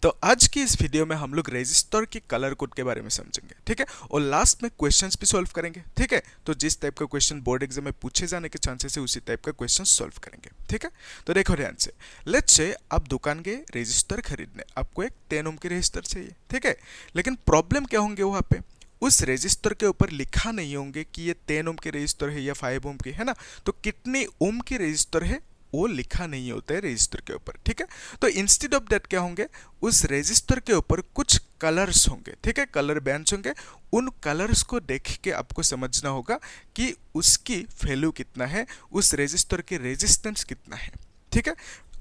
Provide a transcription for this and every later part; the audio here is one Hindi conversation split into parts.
तो आज की इस वीडियो में हम लोग रेजिस्टर की कलर कोड के बारे में समझेंगे, ठीक है। और लास्ट में क्वेश्चंस भी सॉल्व करेंगे, ठीक है। तो जिस टाइप का क्वेश्चन बोर्ड एग्जाम में पूछे जाने के चांसेस है उसी टाइप का क्वेश्चन सॉल्व करेंगे, ठीक है। तो देखो ध्यान से, लेट्स से आप दुकान गए रेजिस्टर खरीदने, आपको एक 10 ओम की रेजिस्टर चाहिए, ठीक है। लेकिन प्रॉब्लम क्या होंगे वहां पे, उस रेजिस्टर के ऊपर लिखा नहीं होंगे कि ये 10 ओम की रेजिस्टर है या 5 ओम की, है ना। तो कितनी ओम की रेजिस्टर है वो लिखा नहीं होता है रजिस्टर के ऊपर, ठीक है। तो इंस्टेड ऑफ दैट क्या होंगे, उस रजिस्टर के ऊपर कुछ कलर्स होंगे, ठीक है, कलर बैंड्स होंगे। उन कलर्स को देख के आपको समझना होगा कि उसकी वैल्यू कितना है, उस रजिस्टर की रेजिस्टेंस कितना है, ठीक है।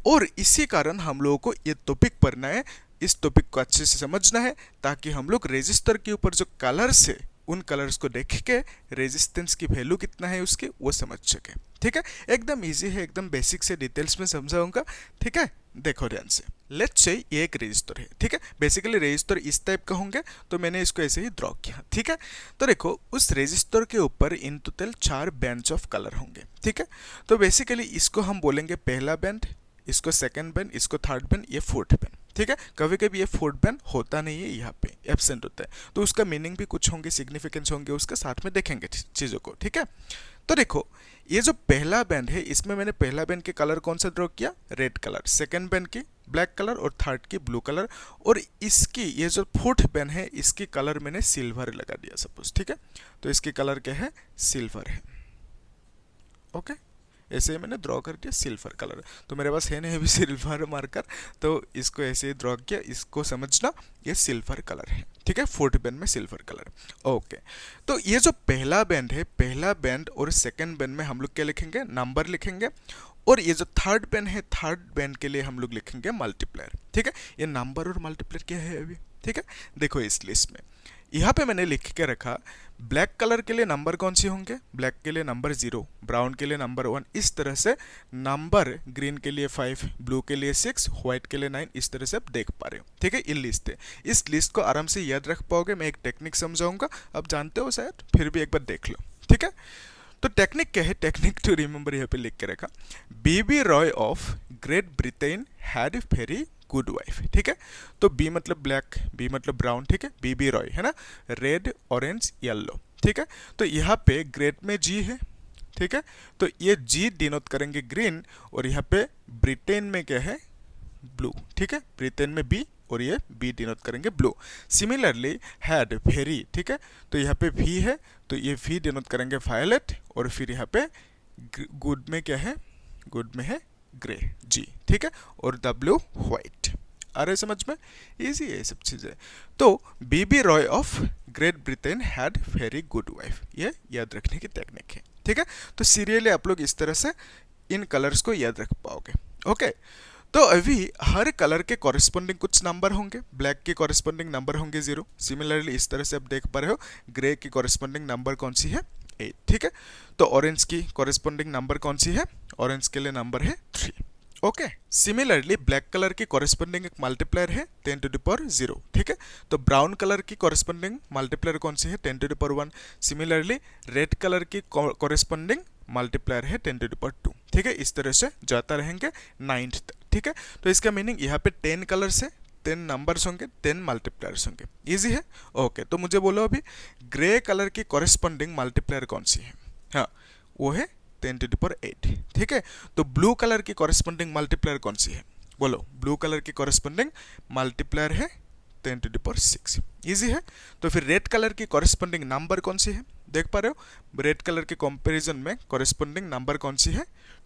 और इसी कारण हम लोगों को ये टॉपिक पढ़ना है, इस टॉपिक को अच्छे से समझना है ताकि हम लोग रजिस्टर के ऊपर जो कलर्स है उन कलर्स को देख के रेजिस्टेंस की वैल्यू कितना है उसकी वो समझ सके, ठीक है। एकदम इजी है, एकदम बेसिक से डिटेल्स में समझाऊंगा, ठीक है। देखो ध्यान से, लेट्स से ये एक रजिस्टर है, ठीक है। बेसिकली रजिस्टर इस टाइप का होंगे तो मैंने इसको ऐसे ही ड्रॉ किया, ठीक है। तो देखो उस रजिस्टर के ऊपर in total 4 bands of colour होंगे, ठीक है। तो बेसिकली इसको हम बोलेंगे पहला बैंड, इसको सेकंड बैंड, इसको थर्ड बैंड, ये फोर्थ बैंड, ठीक है। कभी कभी ये फोर्थ बैंड होता नहीं है, यहाँ पे एब्सेंट होता है, तो उसका मीनिंग भी कुछ होंगे, सिग्निफिकेंस होंगे उसका, साथ में देखेंगे चीजों को, ठीक है। तो देखो ये जो पहला बैंड है इसमें मैंने पहला बैंड के कलर कौन सा ड्रॉ किया, रेड कलर, सेकंड बैंड की ब्लैक कलर और थर्ड की ब्लू कलर, और इसकी ये जो फोर्थ बैंड है इसकी कलर मैंने सिल्वर लगा दिया सपोज, ठीक है। तो इसकी कलर क्या है, सिल्वर है, ओके। ऐसे ही मैंने ड्रॉ कर दिया सिल्वर कलर, तो मेरे पास है नहीं अभी सिल्वर मार्कर, तो इसको ऐसे ही ड्रॉ किया, इसको समझना ये सिल्वर कलर है, ठीक है। फोर्थ बैंड में सिल्वर कलर, ओके। तो ये जो पहला बैंड है, पहला बैंड और सेकंड बैंड में हम लोग क्या लिखेंगे, नंबर लिखेंगे। और ये जो थर्ड बैंड है, थर्ड बैंड के लिए हम लोग लिखेंगे मल्टीप्लायर, ठीक है। ये नंबर और मल्टीप्लायर क्या है अभी, ठीक है। देखो इस लिस्ट में यहाँ पे मैंने लिख के रखा, ब्लैक कलर के लिए नंबर कौन सी होंगे, ब्लैक के लिए नंबर 0, ब्राउन के लिए नंबर 1, इस तरह से नंबर, ग्रीन के लिए 5, ब्लू के लिए 6, व्हाइट के लिए 9, इस तरह से आप देख पा रहे हो, ठीक है। ये लिस्ट है, इस लिस्ट को आराम से याद रख पाओगे, मैं एक टेक्निक समझाऊंगा, आप जानते हो शायद, फिर भी एक बार देख लो, ठीक है। तो टेक्निक क्या है, टेक्निक टू रिमेंबर यहाँ पे लिख के रखा, BB Roy of Great Britain had very good wife, ठीक है। तो बी मतलब ब्लैक, बी मतलब ब्राउन, ठीक है, बीबी रॉय है ना, रेड ऑरेंज येलो, ठीक है। तो यहाँ पे ग्रेट में जी है, ठीक है, तो ये जी डिनोट करेंगे ग्रीन, और यहाँ पे ब्रिटेन में क्या है, ब्लू, ठीक है, ब्रिटेन में बी और ये बी डिनोट करेंगे ब्लू। सिमिलरली हैड वेरी, ठीक है, तो यहाँ पे वी है तो ये वी डिनोट करेंगे वायलेट, और फिर यहाँ पे गुड में क्या है, गुड में है ग्रे, जी, ठीक है, और डब्ल्यू व्हाइट। आ रहे समझ में, इजी है ये सब चीजें। तो BB Roy of Great Britain had very good wife, ये याद रखने की टेक्निक है, ठीक है। तो सीरियली आप लोग इस तरह से इन कलर्स को याद रख पाओगे, ओके। तो अभी हर कलर के कॉरेस्पॉन्डिंग कुछ नंबर होंगे, ब्लैक के कॉरेस्पॉन्डिंग नंबर होंगे 0, सिमिलरली इस तरह से आप देख पा रहे हो, ग्रे की कॉरेस्पॉन्डिंग नंबर कौन सी है, 8, ठीक है। तो ऑरेंज की कॉरेस्पॉन्डिंग नंबर कौन सी है, ऑरेंज के लिए नंबर है 3, ओके। सिमिलरली ब्लैक कलर की कॉरेस्पॉन्डिंग एक मल्टीप्लायर है 10 टू द पावर 0, ठीक है। तो ब्राउन कलर की कॉरेस्पॉन्डिंग मल्टीप्लायर कौन सी है, 10 to the power 1। Similarly red colour की कॉरेस्पॉन्डिंग मल्टीप्लायर है 10 टू द पावर 2, ठीक है। इस तरह से जाता रहेंगे 9th तक, ठीक है। तो इसका मीनिंग यहाँ पे 10 कलर्स है, 10 नंबर्स होंगे, 10 मल्टीप्लायर्स होंगे, इजी है, ओके। तो मुझे बोलो अभी ग्रे कलर की कॉरेस्पॉन्डिंग मल्टीप्लायर कौन सी है, हाँ वो है 10 टू द पावर 8, ठीक है। तो ब्लू कलर की कॉरेस्पॉन्डिंग मल्टीप्लायर कौन सी है, बोलो, ब्लू कलर की कॉरेस्पॉन्डिंग मल्टीप्लायर है 10 टू द पावर 6, इजी है। तो फिर रेड कलर की कॉरेस्पॉन्डिंग नंबर कौन सी है, देख पा रहे हो, रेड कलर के कंपैरिजन में कॉरेस्पॉन्डिंग नंबर कौन सी है,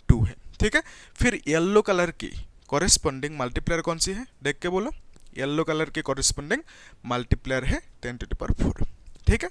2 है, ठीक है। फिर येलो कलर की कॉरेस्पॉन्डिंग मल्टीप्लायर कौन सी है, देख के बोलो, येलो कलर की कॉरेस्पॉन्डिंग मल्टीप्लायर है 10 टू द पावर 4, ठीक है।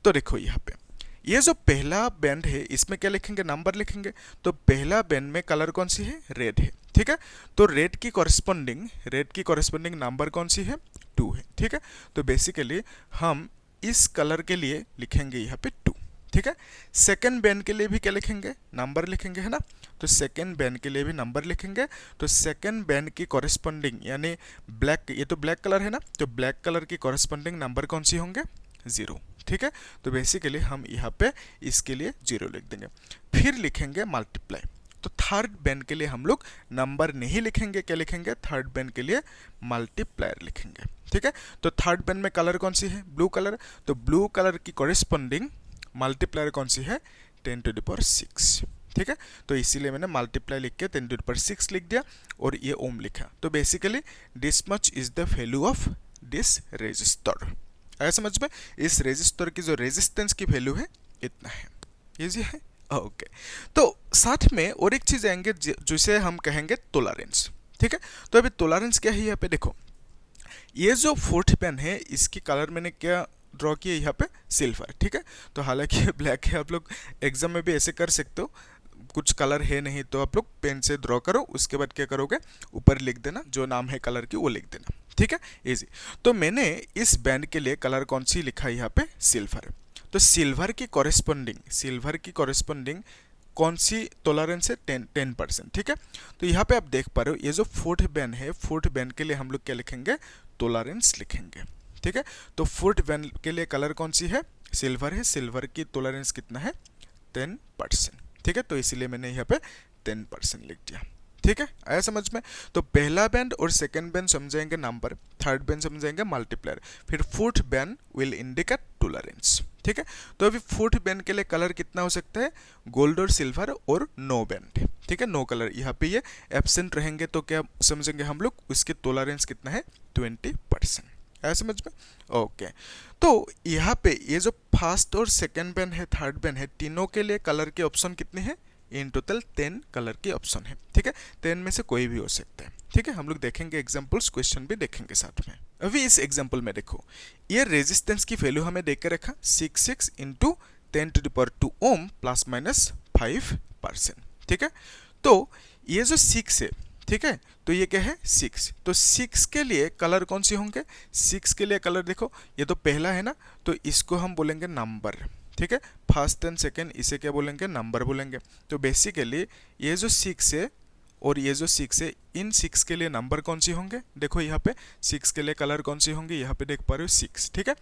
तो देखो यहाँ पे ये जो पहला बैंड है इसमें क्या लिखेंगे, नंबर लिखेंगे। तो पहला बैंड में कलर कौन सी है, रेड है, ठीक है। तो रेड की कॉरेस्पॉन्डिंग नंबर कौन सी है, 2 है, ठीक है। तो बेसिकली हम इस कलर के लिए लिखेंगे यहाँ पे 2, ठीक है। सेकंड बैंड के लिए भी क्या लिखेंगे, नंबर लिखेंगे, है ना। तो सेकंड बैंड के लिए भी नंबर लिखेंगे। तो सेकंड बैंड की कॉरेस्पॉन्डिंग यानी ब्लैक, ये तो ब्लैक कलर है ना, तो ब्लैक कलर की कॉरेस्पॉन्डिंग नंबर कौन सी होंगे, 0, ठीक है। तो बेसिकली हम यहाँ पे इसके लिए 0 लिख देंगे। फिर लिखेंगे मल्टीप्लाई, तो थर्ड बैंड के लिए हम लोग नंबर नहीं लिखेंगे, क्या लिखेंगे, थर्ड बैंड के लिए मल्टीप्लायर लिखेंगे, ठीक है। तो थर्ड बैंड में कलर कौन सी है, ब्लू कलर, तो ब्लू कलर की कॉरेस्पॉन्डिंग मल्टीप्लायर कौन सी है, 10⁶, ठीक है। तो इसीलिए मैंने मल्टीप्लाई लिख के 10⁶ लिख दिया और ये ओम लिखा। तो basically this much is the value of this resistor. आया समझ में, इस रेजिस्टर की जो रेजिस्टेंस की वैल्यू है इतना है, इजी है, ओके। तो साथ में और एक चीज आएंगे जिसे हम कहेंगे टॉलरेंस, ठीक है। तो अभी टॉलरेंस क्या है, यहाँ पे देखो, ये जो फोर्थ पेन है इसकी कलर मैंने क्या ड्रॉ किया, यहाँ पे सिल्वर, ठीक है। तो हालांकि ब्लैक है, आप लोग एग्जाम में भी ऐसे कर सकते हो, कुछ कलर है नहीं तो आप लोग पेन से ड्रॉ करो, उसके बाद क्या करोगे, ऊपर लिख देना जो नाम है कलर की वो लिख देना, ठीक है, इजी। तो मैंने इस बैंड के लिए कलर कौन सी लिखा है, यहाँ पे सिल्वर। तो सिल्वर की कॉरेस्पॉन्डिंग कौन सी टॉलरेंस है, 10%, ठीक है। तो यहाँ पे आप देख पा रहे हो ये जो फोर्थ बैंड है, फोर्थ बैंड के लिए हम लोग क्या लिखेंगे, टॉलरेंस लिखेंगे, ठीक है। तो फोर्थ बैंड के लिए कलर कौन सी है, सिल्वर है, सिल्वर की टॉलरेंस कितना है, 10%, ठीक है। तो इसीलिए मैंने यहाँ पे 10% लिख दिया, ठीक है, आया समझ में। तो पहला बैंड और सेकंड बैंड समझाएंगे नंबर, थर्ड बैंड समझाएंगे मल्टीप्लायर, फिर fourth band will indicate tolerance, ठीक है। तो अभी फोर्थ बैंड के लिए कलर कितना हो सकता है, गोल्ड और सिल्वर और नो बैंड, ठीक है, नो कलर। यहाँ पे ये एब्सेंट रहेंगे तो क्या समझेंगे हम लोग, उसकी टॉलरेंस कितना है, 20%, आया समझ में, ओके। तो यहाँ पे ये जो फर्स्ट और सेकंड बैंड है, थर्ड बैंड है, तीनों के लिए कलर के ऑप्शन कितने हैं, इन टोटल 10 कलर के ऑप्शन है, ठीक है। 10 में से कोई भी हो सकता है, ठीक है। हम लोग देखेंगे एग्जांपल्स, क्वेश्चन भी देखेंगे साथ में। अभी इस एग्जांपल में देखो, ये रेजिस्टेंस की वैल्यू हमें देकर रखा 66 इंटू 10⁻² ओम +-5%, ठीक है। तो ये जो 6 है, ठीक है, तो ये क्या है, 6। तो 6 के लिए कलर कौन से होंगे, 6 के लिए कलर देखो, ये तो पहला है ना, तो इसको हम बोलेंगे नंबर, ठीक है। फर्स्ट एंड सेकेंड इसे क्या बोलेंगे, नंबर बोलेंगे। तो बेसिकली ये जो 6 है और ये जो 6 है, इन 6 के लिए नंबर कौन सी होंगे, देखो यहाँ पे 6 के लिए कलर कौन सी होंगे, यहाँ पे देख पा रहे हो 6, ठीक है।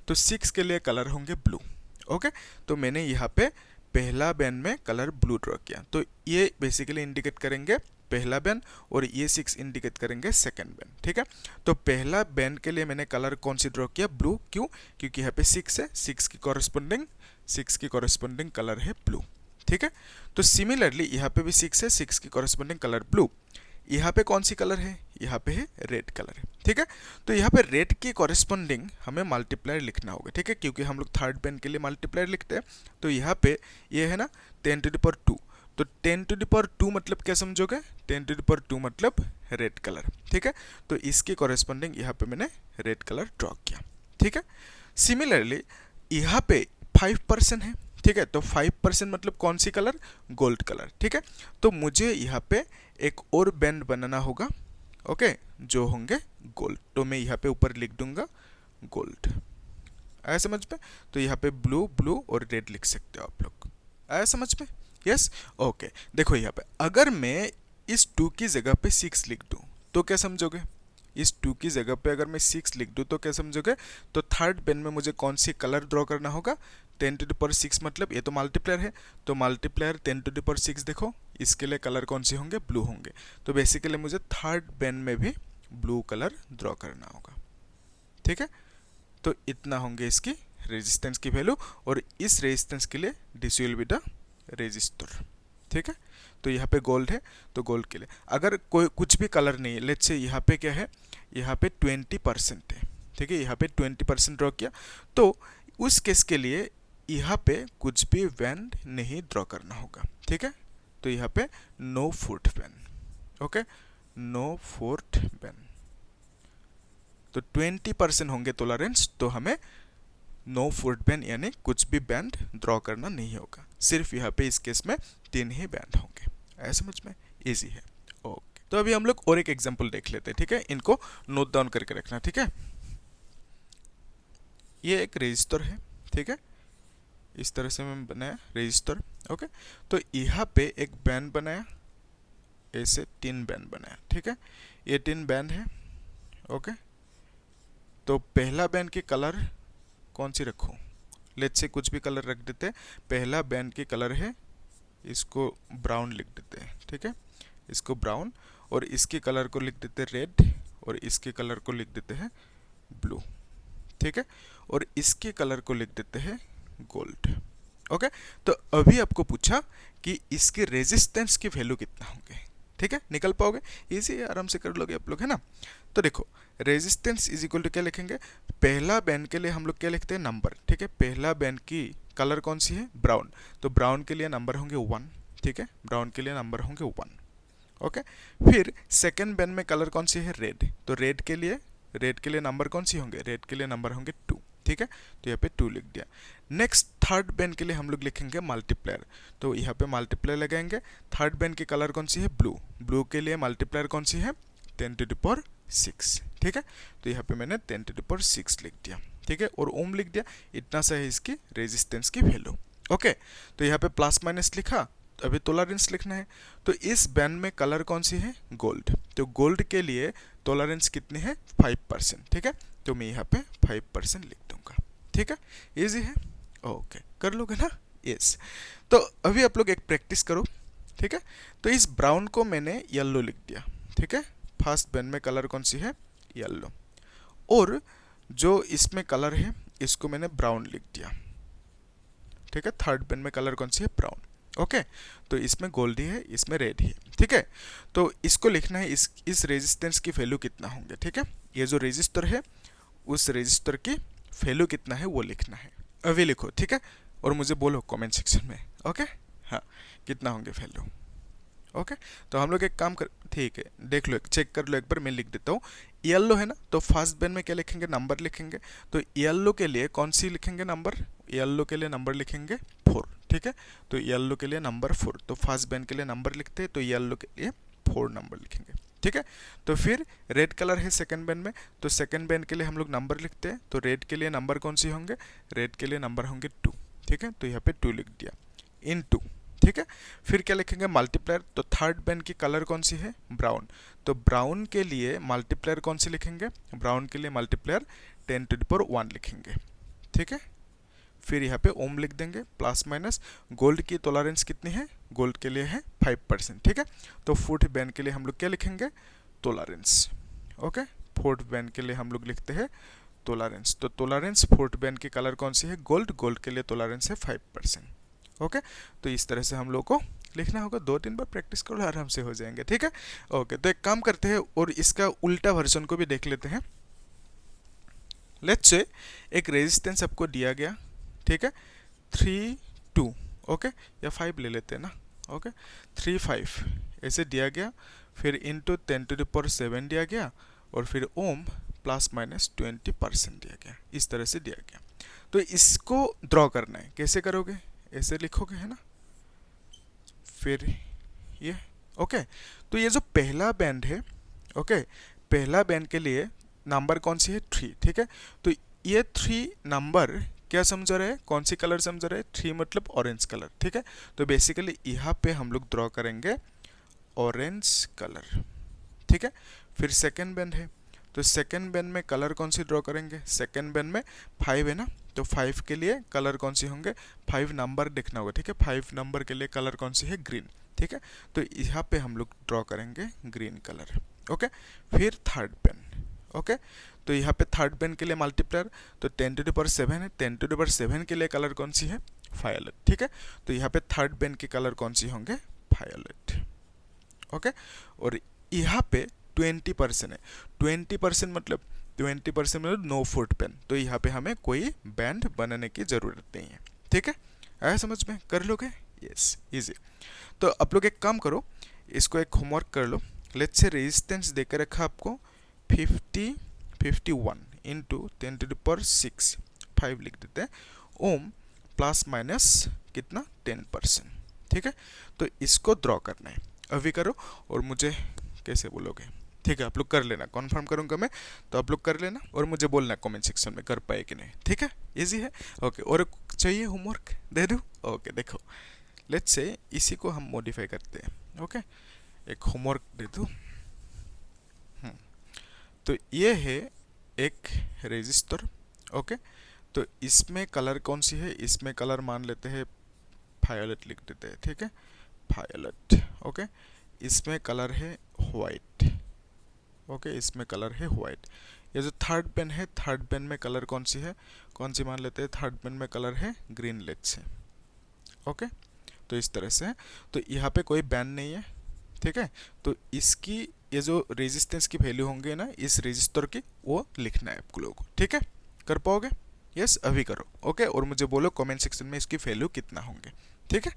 तो 6 के लिए कलर होंगे ब्लू, ओके। तो मैंने यहाँ पे पहला बैंड में कलर ब्लू ड्रॉ किया, तो ये बेसिकली इंडिकेट करेंगे पहला बैंड और ये 6 इंडिकेट करेंगे सेकंड बैंड, ठीक है। तो पहला बैंड के लिए मैंने कलर कौन सी ड्रॉ किया, ब्लू, क्यों, क्योंकि यहाँ पे 6 है, 6 की कॉरेस्पॉन्डिंग कलर है ब्लू, ठीक है। तो सिमिलरली यहाँ पे भी 6 है, 6 की कॉरेस्पॉन्डिंग कलर ब्लू। यहाँ पे कौन सी कलर है, यहाँ पे है रेड कलर है, ठीक है। तो यहाँ पे रेड की कॉरेस्पॉन्डिंग हमें मल्टीप्लायर लिखना होगा, ठीक है, क्योंकि हम लोग थर्ड बैंड के लिए मल्टीप्लायर लिखते हैं। तो यहाँ पे ये है ना 10⁻², तो 10⁻² मतलब क्या समझोगे, 10⁻² मतलब रेड कलर, ठीक है। तो इसकी कॉरेस्पॉन्डिंग यहाँ पे मैंने रेड कलर ड्रॉ किया, ठीक है। सिमिलरली यहाँ पे 5% है, ठीक है, तो 5% मतलब कौन सी कलर, गोल्ड कलर, ठीक है। तो मुझे यहाँ पे एक और बैंड बनाना होगा, ओके, जो होंगे गोल्ड। तो मैं यहाँ पे ऊपर लिख दूंगा गोल्ड, आया समझ में। तो यहाँ पे ब्लू, ब्लू और रेड लिख सकते हो आप लोग, आया समझ में, यस, ओके। देखो यहाँ पे अगर मैं इस 2 की जगह पे 6 लिख दूँ तो क्या समझोगे, इस 2 की जगह पे अगर मैं 6 लिख दूँ तो क्या समझोगे। तो थर्ड पेन में मुझे कौन सी कलर ड्रॉ करना होगा, 10⁻6 मतलब ये तो मल्टीप्लायर है, तो मल्टीप्लायर 10⁻6 देखो, इसके लिए कलर कौन से होंगे, ब्लू होंगे। तो बेसिकली मुझे थर्ड पेन में भी ब्लू कलर ड्रॉ करना होगा, ठीक है। तो इतना होंगे इसकी रेजिस्टेंस की वैल्यू, और इस रेजिस्टेंस के लिए this will be the resistor, ठीक है। तो यहाँ पे गोल्ड है, तो गोल्ड के लिए अगर कोई कुछ भी कलर नहीं है, लेट्स से यहाँ पे क्या है, यहाँ पे 20% है, ठीक है, यहाँ पे 20% ड्रॉ किया, तो उस केस के लिए यहाँ पे कुछ भी बैंड नहीं ड्रॉ करना होगा, ठीक है। तो यहाँ पे no fourth band, okay, no fourth band. तो 20% होंगे टॉलरेंस, तो हमें नो फोर्थ बैंड यानी कुछ भी बैंड ड्रॉ करना नहीं होगा, सिर्फ यहाँ पे इस केस में 3 ही बैंड होंगे, ऐसा समझ में, इजी है, ओके। तो अभी हम लोग और एक एग्जांपल देख लेते हैं, ठीक है, इनको नोट डाउन करके रखना, ठीक है। ये एक रजिस्टर है, ठीक है, इस तरह से मैं बनाया रजिस्टर, ओके। तो यहाँ पे एक बैंड बनाया, ऐसे 3 बैंड बनाया, ठीक है, ये 3 बैंड है, ओके। तो पहला बैंड के कलर कौन सी रखूं, लेट्स से कुछ भी कलर रख देते हैं। पहला बैंड के कलर है इसको ब्राउन लिख देते हैं, ठीक है, इसको ब्राउन, और इसके कलर को लिख देते हैं रेड, और इसके कलर को लिख देते हैं ब्लू, ठीक है, और इसके कलर को लिख देते हैं गोल्ड। ओके, तो अभी आपको पूछा कि इसके रेजिस्टेंस की वैल्यू कितना होंगे, ठीक है, निकल पाओगे, इजी है, आराम से कर लोगे आप लोग, है ना। तो देखो रेजिस्टेंस इज इक्वल टू क्या लिखेंगे, पहला बैंड के लिए हम लोग क्या लिखते हैं, नंबर, ठीक है, पहला बैंड की कलर कौन सी है, ब्राउन, तो ब्राउन के लिए नंबर होंगे 1, ठीक है, ब्राउन के लिए नंबर होंगे 1। ओके, फिर सेकेंड बैंड में कलर कौन सी है, रेड, तो रेड के लिए नंबर कौन सी होंगे, रेड के लिए नंबर होंगे 2, ठीक है, तो यहाँ पे 2 लिख दिया। नेक्स्ट थर्ड बैंड के लिए हम लोग लिखेंगे मल्टीप्लायर, तो यहाँ पे मल्टीप्लायर लगाएंगे। थर्ड बैंड की कलर कौन सी है, ब्लू, ब्लू के लिए मल्टीप्लायर कौन सी है, 10⁶, ठीक है, तो यहाँ पे मैंने 10⁶ लिख दिया, ठीक है, और ओम लिख दिया, इतना सा है इसकी रेजिस्टेंस की वैल्यू। ओके, तो यहाँ पे प्लस माइनस लिखा, अभी टॉलरेंस लिखना है, तो इस बैंड में कलर कौन सी है, गोल्ड, तो गोल्ड के लिए टॉलरेंस कितनी है, 5%, ठीक है, तो मैं यहाँ पे 5% लिख दूंगा, ठीक है, इजी है। ओके, कर लोगे ना, यस। तो अभी आप लोग एक प्रैक्टिस करो, ठीक है, तो इस ब्राउन को मैंने येलो लिख दिया, ठीक है, फर्स्ट बैंड में कलर कौन सी है, येलो, और जो इसमें कलर है इसको मैंने ब्राउन लिख दिया, ठीक है, थर्ड बैंड में कलर कौन सी है, ब्राउन। ओके, तो इसमें गोल्ड ही है, इसमें रेड ही है, ठीक है, तो इसको लिखना है, इस रेजिस्टेंस की वैल्यू कितना होंगे, ठीक है, ये जो रेजिस्टर है उस रेजिस्टर की वैल्यू कितना है वो लिखना है, अभी लिखो, ठीक है, और मुझे बोलो कमेंट सेक्शन में। ओके, हाँ, कितना होंगे वैल्यू। ओके, तो हम लोग एक काम कर, ठीक है, देख लो, चेक कर लो एक बार, मैं लिख देता हूँ। येलो है ना, तो फर्स्ट बैंड में क्या लिखेंगे, नंबर लिखेंगे, तो येलो के लिए कौन सी लिखेंगे, नंबर, येलो के लिए नंबर लिखेंगे 4, ठीक है, तो येलो के लिए नंबर 4, तो फर्स्ट बैंड के लिए नंबर लिखते हैं, तो येलो के लिए 4 नंबर लिखेंगे, ठीक है, तो फिर रेड कलर है सेकंड बैंड में, तो सेकंड बैंड के लिए हम लोग नंबर लिखते हैं, तो रेड के लिए नंबर कौन सी होंगे, रेड के लिए नंबर होंगे 2, ठीक है, तो यहाँ पे 2 लिख दिया, इन 2, ठीक है, फिर क्या लिखेंगे, मल्टीप्लायर, तो थर्ड बैंड की कलर कौन सी है, ब्राउन, तो ब्राउन के लिए मल्टीप्लायर कौन सी लिखेंगे, ब्राउन के लिए मल्टीप्लायर 10⁻1 लिखेंगे, ठीक है, फिर यहाँ पे ओम लिख देंगे, प्लस माइनस, गोल्ड की टॉलरेंस कितनी है, गोल्ड के लिए है 5%, ठीक है, तो फोर्थ बैंड के लिए हम लोग क्या लिखेंगे, टॉलरेंस। ओके, फोर्थ बैंड के लिए हम लोग लिखते हैं टॉलरेंस, तो टॉलरेंस फोर्थ बैंड की कलर कौन सी है, गोल्ड, गोल्ड के लिए टॉलरेंस है 5%। ओके, तो इस तरह से हम लोग को लिखना होगा, 2-3 बार प्रैक्टिस करो, आराम से हो जाएंगे, ठीक है। ओके, तो एक काम करते हैं और इसका उल्टा वर्जन को भी देख लेते हैं। लेट्स से एक रेजिस्टेंस आपको दिया गया, ठीक है, 3 2, ओके, या 5 ले लेते हैं ना, ओके, 3 5 ऐसे दिया गया, फिर इंटू 10⁻7 दिया गया, और फिर ओम प्लस माइनस 20% दिया गया, इस तरह से दिया गया। तो इसको ड्रॉ करना है, कैसे करोगे, ऐसे लिखोगे, है ना, फिर ये, ओके, तो ये जो पहला बैंड है, ओके, पहला बैंड के लिए नंबर कौन सी है, 3, ठीक है, तो ये 3 नंबर क्या समझ रहे हैं, कौन सी कलर समझ रहे हैं, 3 मतलब ऑरेंज कलर, ठीक है, तो बेसिकली यहाँ पे हम लोग ड्रॉ करेंगे ऑरेंज कलर, ठीक है। फिर सेकेंड बैंड है, तो सेकेंड बैंड में कलर कौन सी ड्रॉ करेंगे, सेकेंड बैंड में 5 है ना, तो 5 के लिए कलर कौन सी होंगे, 5 नंबर देखना होगा, ठीक है, 5 नंबर के लिए कलर कौन सी है, ग्रीन, ठीक है, तो यहाँ पे हम लोग ड्रॉ करेंगे ग्रीन कलर। ओके, फिर थर्ड बैंड, ओके, तो यहाँ पे थर्ड बैंड के लिए मल्टीप्लायर, तो 10⁻7 है, 10⁻7 के लिए कलर कौन सी है, वायलेट, ठीक है, तो यहाँ पे थर्ड बैंड के कलर कौन सी होंगे, वायलेट। ओके, और यहाँ पे 20% है, 20% मतलब 20% मतलब नो फुट पेन, तो यहाँ पे हमें कोई बैंड बनाने की जरूरत नहीं है, ठीक है, आया समझ में, कर लोगे, यस, इजी। तो आप लोग एक काम करो, इसको एक होमवर्क कर लो, लेट्स से रेजिस्टेंस देकर रखा आपको 51 इंटू 10⁻6, 5 लिख देते हैं, ओम प्लस माइनस कितना 10%, ठीक है, तो इसको ड्रॉ करना है, अभी करो और मुझे कैसे बोलोगे, ठीक है, आप लोग कर लेना, कॉन्फर्म करूंगा मैं, तो आप लोग कर लेना और मुझे बोलना कमेंट सेक्शन में कर पाए कि नहीं, ठीक है, इजी है। ओके, और चाहिए होमवर्क दे दूँ, ओके, देखो, लेट्स से इसी को हम मॉडिफाई करते हैं, ओके, एक होमवर्क दे दूँ, तो ये है एक रेजिस्टर, ओके, तो इसमें कलर कौन सी है, इसमें कलर मान लेते हैं वायलेट लिख देते हैं, ठीक है, वायलेट। ओके, इसमें कलर है वाइट। ओके, इसमें कलर है वाइट। ये जो थर्ड पेन है, थर्ड पेन में कलर कौन सी है, कौन सी मान लेते हैं, थर्ड पेन में कलर है ग्रीन लेट्स से। ओके, तो इस तरह से है। तो यहाँ पे कोई बैन नहीं है, ठीक है। तो इसकी ये जो रेजिस्टेंस की वैल्यू होंगे ना इस रेजिस्टर की, वो लिखना है आप लोगों को, ठीक है। कर पाओगे? यस, अभी करो। ओके, और मुझे बोलो कमेंट सेक्शन में इसकी वैल्यू कितना होंगे, ठीक है।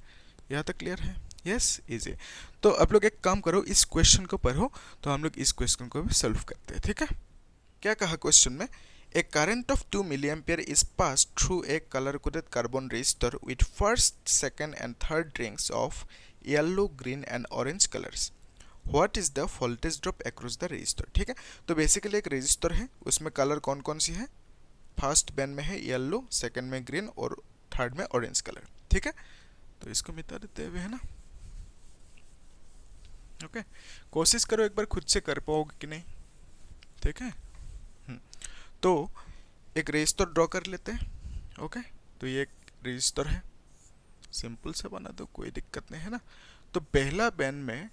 यहाँ तक क्लियर है? Yes, easy. तो आप लोग एक काम करो, इस क्वेश्चन को पढ़ो, तो हम लोग इस क्वेश्चन को भी सॉल्व करते हैं, ठीक है। क्या कहा क्वेश्चन में? A current of 2 milliampere is passed through a color-coded carbon resistor with first, second and third rings of yellow, green and orange colors. What is the voltage drop across the resistor? ठीक है, तो बेसिकली एक रेजिस्टर है, उसमें कलर कौन कौन सी है, फर्स्ट बैन में है येलो, सेकंड में ग्रीन और थर्ड में ऑरेंज कलर, ठीक है। तो इसको मिटा देते हुए है ना। ओके, कोशिश करो एक बार खुद से कर पाओगे कि नहीं, ठीक है। तो एक रेजिस्टर ड्रॉ कर लेते हैं। ओके, तो ये एक रेजिस्टर है, सिंपल से बना दो, कोई दिक्कत नहीं है ना। तो पहला बैन में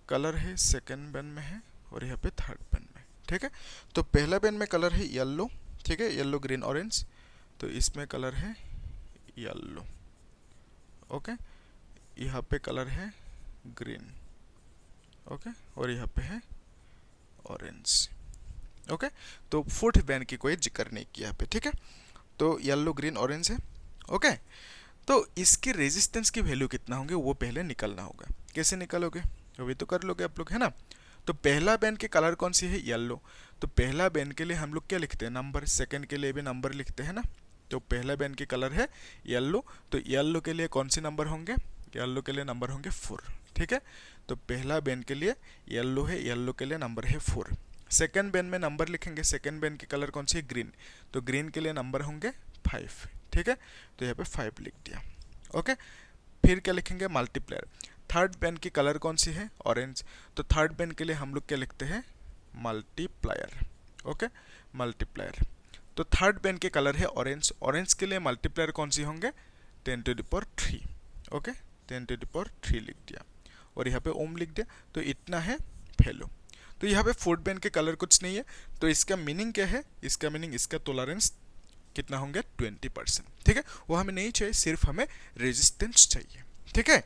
कलर है, सेकंड बैन में है और यहाँ पे थर्ड बैन में, ठीक है। तो पहला बैन में कलर है येलो, ठीक है, येलो ग्रीन ऑरेंज। तो इसमें कलर है येलो। ओके, यहाँ पे कलर है ग्रीन। ओके, और यहाँ पे है ऑरेंज। ओके, तो फोर्थ बैन की कोई जिक्र नहीं किया पे, ठीक है। तो येलो ग्रीन ऑरेंज है। ओके, तो इसकी रेजिस्टेंस की वैल्यू कितना होंगे वो पहले निकलना होगा। कैसे निकालोगे, अभी तो कर लोगे आप लोग, है ना। तो पहला बैन के कलर कौन सी है, येलो। तो पहला बैन के लिए हम लोग क्या लिखते हैं, नंबर। सेकंड के लिए भी नंबर लिखते हैं ना। तो पहला बैन के कलर है येलो, तो येलो के लिए कौन सी नंबर होंगे, येलो के लिए नंबर होंगे 4, ठीक है। तो पहला बैन के लिए येलो है, येलो के लिए नंबर है 4। सेकेंड बैन में नंबर लिखेंगे, सेकेंड बैन की कलर कौन सी है, ग्रीन। तो ग्रीन के लिए नंबर होंगे 5, ठीक है। तो यहाँ पे 5 लिख दिया। ओके, फिर क्या लिखेंगे, मल्टीप्लायर। थर्ड बैन की कलर कौन सी है, ऑरेंज। तो थर्ड बैन के लिए हम लोग क्या लिखते हैं, मल्टीप्लायर। Okay, multiplier. तो थर्ड बैन के कलर है ऑरेंज, ऑरेंज के लिए मल्टीप्लायर कौन सी होंगे, 10⁻3। ओके, 10⁻3 लिख दिया और यहाँ पे ओम लिख दिया। तो इतना है वैल्यू। तो यहाँ पे फोर्थ बैन के कलर कुछ नहीं है, तो इसका मीनिंग क्या है, इसका मीनिंग, इसका टॉलरेंस कितना होंगे, 20%, ठीक है। वो हमें नहीं चाहिए, सिर्फ हमें रेजिस्टेंस चाहिए, ठीक है।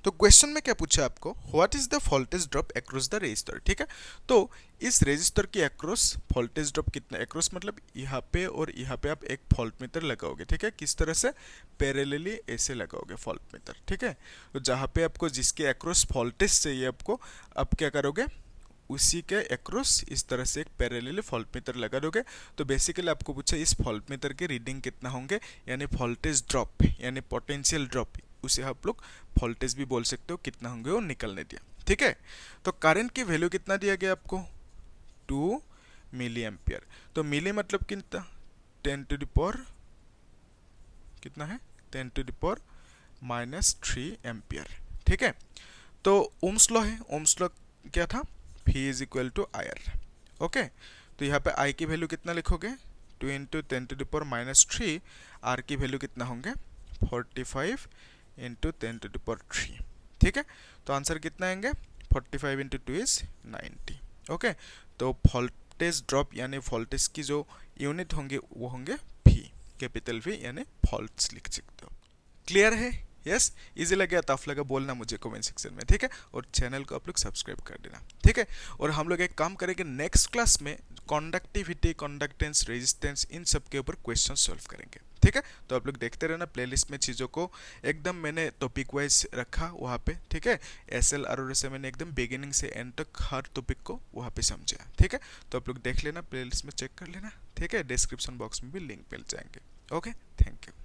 तो क्वेश्चन में क्या पूछा आपको, what is the voltage drop across the resistor, ठीक है। तो इस रेजिस्टर के अक्रॉस वोल्टेज ड्रॉप कितना, अक्रॉस मतलब यहाँ पे और यहाँ पे आप एक वोल्ट मीटर लगाओगे, ठीक है। किस तरह से, पैरेलली ऐसे लगाओगे वोल्ट मीटर, ठीक है। तो जहाँ पे आपको जिसके अक्रॉस वोल्टेज चाहिए आपको, आप क्या करोगे, उसी के अक्रॉस इस तरह से एक पैरेलली वोल्ट मीटर लगा दोगे। तो बेसिकली आपको पूछा इस वोल्ट मीटर के रीडिंग कितना होंगे, यानी वोल्टेज ड्रॉप, यानी पोटेंशियल ड्रॉप, उसे आप लोग वोल्टेज भी बोल सकते हो, कितना होंगे वो निकलने दिया, ठीक है। तो करंट की वैल्यू कितना दिया गया आपको, 2 मिली एम्पियर। तो मिली मतलब कितना, 10⁻, कितना है, 10⁻³ एम्पियर, ठीक है। तो ओम्स लॉ है, ओम्स लॉ क्या था, V is equal to IR। Okay, तो यहाँ पे I की वैल्यू कितना लिखोगे, 2 इंटू 10⁻³ R की वैल्यू कितना होंगे, 45 इंटू 10⁻3, ठीक है। तो आंसर कितना आएंगे, 45 इंटू 2 इज 90। ओके, तो वोल्टेज ड्रॉप यानी वोल्टेज की जो यूनिट होंगे वो होंगे V, कैपिटल V, यानी वोल्ट्स लिख सकते हो। क्लियर है? यस, इजी लगे टफ लगा बोलना मुझे कमेंट सेक्शन में, ठीक है। और चैनल को आप लोग सब्सक्राइब कर देना, ठीक है। और हम लोग एक काम करेंगे, नेक्स्ट क्लास में कंडक्टिविटी, कंडक्टेंस, रेजिस्टेंस, इन सब के ऊपर क्वेश्चन सॉल्व करेंगे, ठीक है। तो आप लोग देखते रहना, प्लेलिस्ट में चीज़ों को एकदम मैंने टॉपिक वाइज रखा वहाँ पे, ठीक है। SL से मैंने एकदम बिगिनिंग से एंड तक हर टॉपिक को वहाँ पे समझाया, ठीक है। तो आप लोग देख लेना, प्लेलिस्ट में चेक कर लेना, ठीक है। डिस्क्रिप्शन बॉक्स में भी लिंक मिल जाएंगे। Okay, thank you.